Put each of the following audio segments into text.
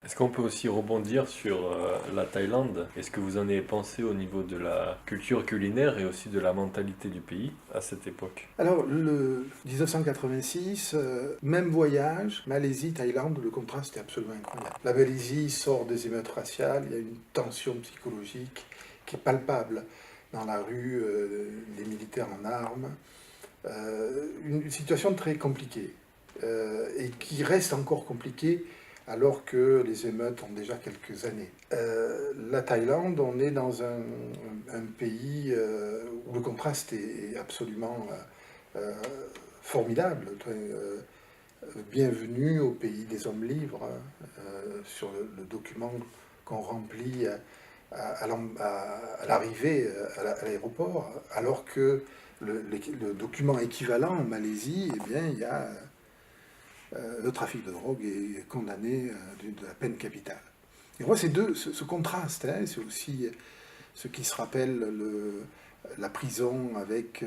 Est-ce qu'on peut aussi rebondir sur la Thaïlande? Est-ce que vous en avez pensé au niveau de la culture culinaire et aussi de la mentalité du pays à cette époque? Alors, le 1986, même voyage, Malaisie, Thaïlande, le contraste est absolument incroyable. La Malaisie sort des émeutes raciales, il y a une tension psychologique qui est palpable dans la rue, les militaires en armes, une situation très compliquée et qui reste encore compliquée alors que les émeutes ont déjà quelques années. La Thaïlande, on est dans un pays où le contraste est absolument euh, formidable. Bienvenue au pays des hommes libres, sur le document qu'on remplit à l'arrivée à l'aéroport, alors que le document équivalent en Malaisie, eh bien, il y a le trafic de drogue est condamné de la peine capitale. Et moi, ce contraste, hein, c'est aussi ce qui se rappelle la prison avec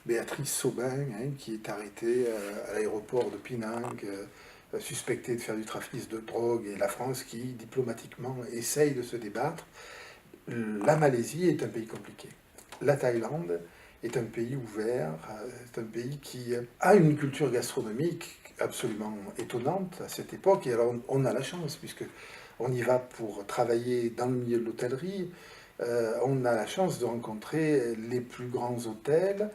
Béatrice Saubin, hein, qui est arrêtée à l'aéroport de Penang, suspectée de faire du trafic de drogue, et la France qui, diplomatiquement, essaye de se débattre. La Malaisie est un pays compliqué. La Thaïlande est un pays ouvert, c'est un pays qui a une culture gastronomique absolument étonnante à cette époque. Et alors, on a la chance, puisque on y va pour travailler dans le milieu de l'hôtellerie. On a la chance de rencontrer les plus grands hôtels.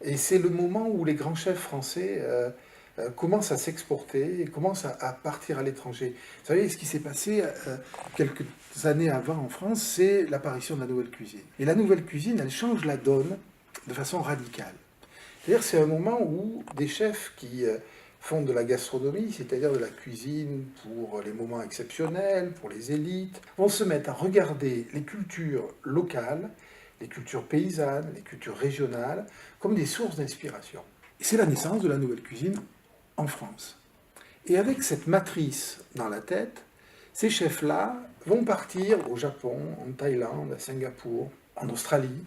Et c'est le moment où les grands chefs français commencent à s'exporter et commencent à partir à l'étranger. Vous savez, ce qui s'est passé quelques années avant en France, c'est l'apparition de la nouvelle cuisine. Et la nouvelle cuisine, elle change la donne de façon radicale. C'est-à-dire que c'est un moment où des chefs qui font de la gastronomie, c'est-à-dire de la cuisine pour les moments exceptionnels, pour les élites, vont se mettre à regarder les cultures locales, les cultures paysannes, les cultures régionales, comme des sources d'inspiration. Et c'est la naissance de la nouvelle cuisine en France. Et avec cette matrice dans la tête, ces chefs-là vont partir au Japon, en Thaïlande, à Singapour, en Australie,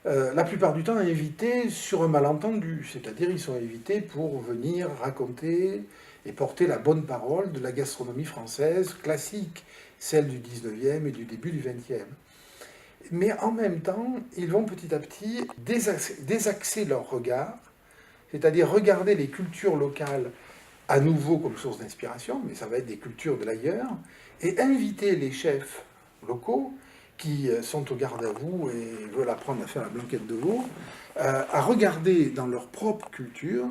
la plupart du temps invités sur un malentendu, c'est-à-dire ils sont invités pour venir raconter et porter la bonne parole de la gastronomie française classique, celle du 19e et du début du 20e. Mais en même temps, ils vont petit à petit désaxer leur regard, c'est-à-dire regarder les cultures locales à nouveau comme source d'inspiration, mais ça va être des cultures de l'ailleurs, et inviter les chefs locaux qui sont au garde à vous et veulent apprendre à faire la blanquette de veau, à regarder dans leur propre culture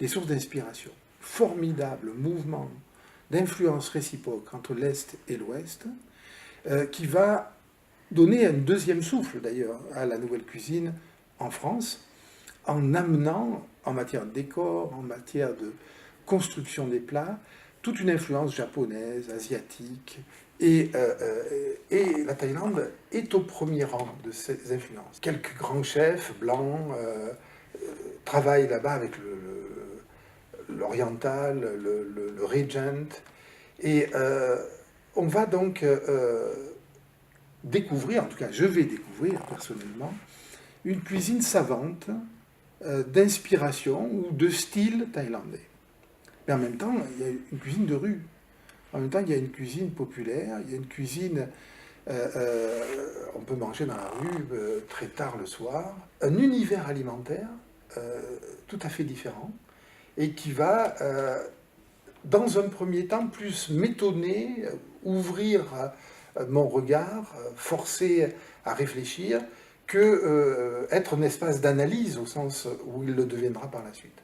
des sources d'inspiration. Formidable mouvement d'influence réciproque entre l'Est et l'Ouest, qui va donner un deuxième souffle d'ailleurs à la nouvelle cuisine en France, en amenant en matière de décor, en matière de construction des plats, toute une influence japonaise, asiatique, et la Thaïlande est au premier rang de ces influences. Quelques grands chefs blancs travaillent là-bas avec l'oriental, le regent, et on va donc découvrir, en tout cas je vais découvrir personnellement, une cuisine savante d'inspiration ou de style thaïlandais. Mais en même temps, il y a une cuisine de rue. En même temps, il y a une cuisine populaire, il y a une cuisine... on peut manger dans la rue très tard le soir. Un univers alimentaire tout à fait différent et qui va, dans un premier temps, plus m'étonner, ouvrir mon regard, forcer à réfléchir, que être un espace d'analyse au sens où il le deviendra par la suite.